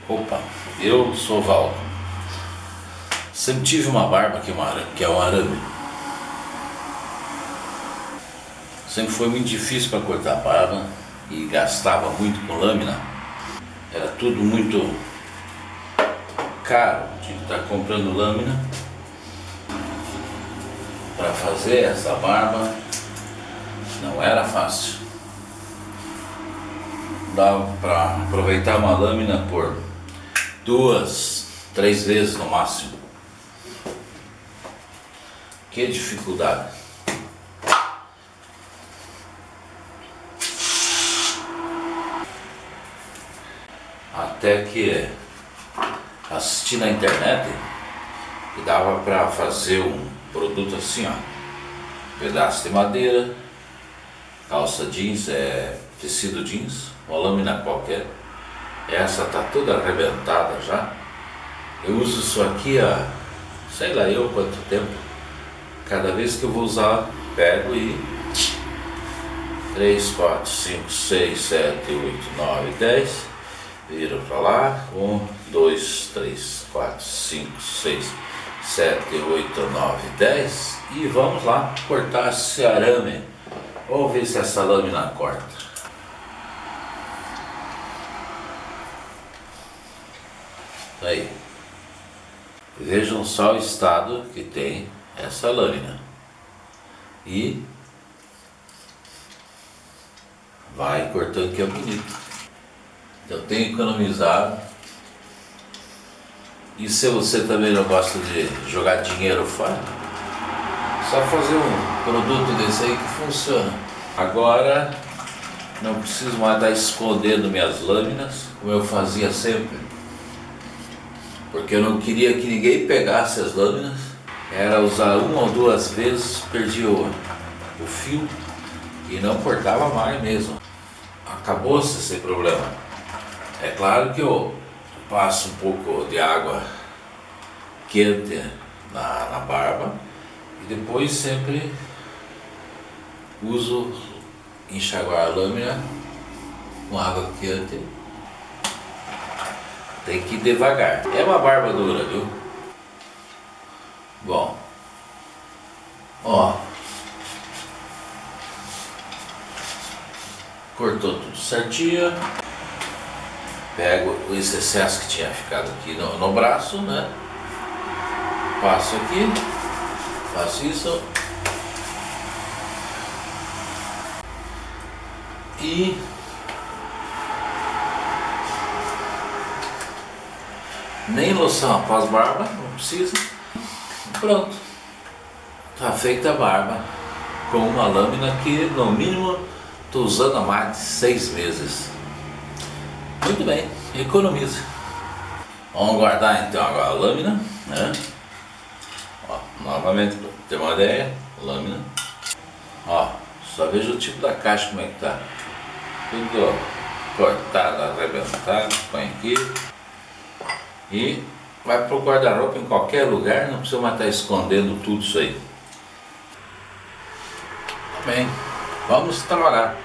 Opa, eu sou Valdo. Sempre tive uma barba que é um arame. Sempre foi muito difícil para cortar a barba e gastava muito com lâmina. Era tudo muito caro, tinha que estar comprando lâmina para fazer essa barba. Não era fácil. Dava para aproveitar uma lâmina por 2, 3 vezes no máximo. Que dificuldade. Até que assisti na internet e dava para fazer um produto assim, ó. Pedaço de madeira, calça jeans, tecido jeans, uma lâmina qualquer. Essa tá toda arrebentada já. Eu uso isso aqui há sei lá eu quanto tempo. Cada vez que eu vou usar, pego e 3, 4, 5, 6, 7, 8, 9, 10. Viro para lá. 1, 2, 3, 4, 5, 6, 7, 8, 9, 10. E vamos lá cortar esse arame. Vamos ver se essa lâmina corta. Aí. Vejam só o estado que tem essa lâmina. E vai cortando que é bonito. Eu tenho economizado. E se você também não gosta de jogar dinheiro fora, só fazer um produto desse aí que funciona. Agora não preciso mais estar escondendo minhas lâminas, como eu fazia sempre. Porque eu não queria que ninguém pegasse as lâminas. Era usar 1 ou 2 vezes, perdia o fio e não cortava mais mesmo. Acabou-se esse problema. É claro que eu passo um pouco de água quente na barba e depois sempre uso enxaguar a lâmina com água quente. Tem que ir devagar. É uma barba dura, viu? Bom, ó, cortou tudo certinho. Pego esse excesso que tinha ficado aqui no braço, né? Passo aqui, faço isso e nem loção após barba, não precisa. Pronto, tá feita a barba com uma lâmina que no mínimo estou usando há mais de 6 meses. Muito bem, economiza. Vamos guardar então agora a lâmina, né? Ó, novamente para ter uma ideia, lâmina. Ó, só veja o tipo da caixa como é que tá. Tudo cortado, arrebentado, põe aqui. E vai pro guarda-roupa em qualquer lugar, não precisa mais estar escondendo tudo isso aí. Bem, vamos trabalhar.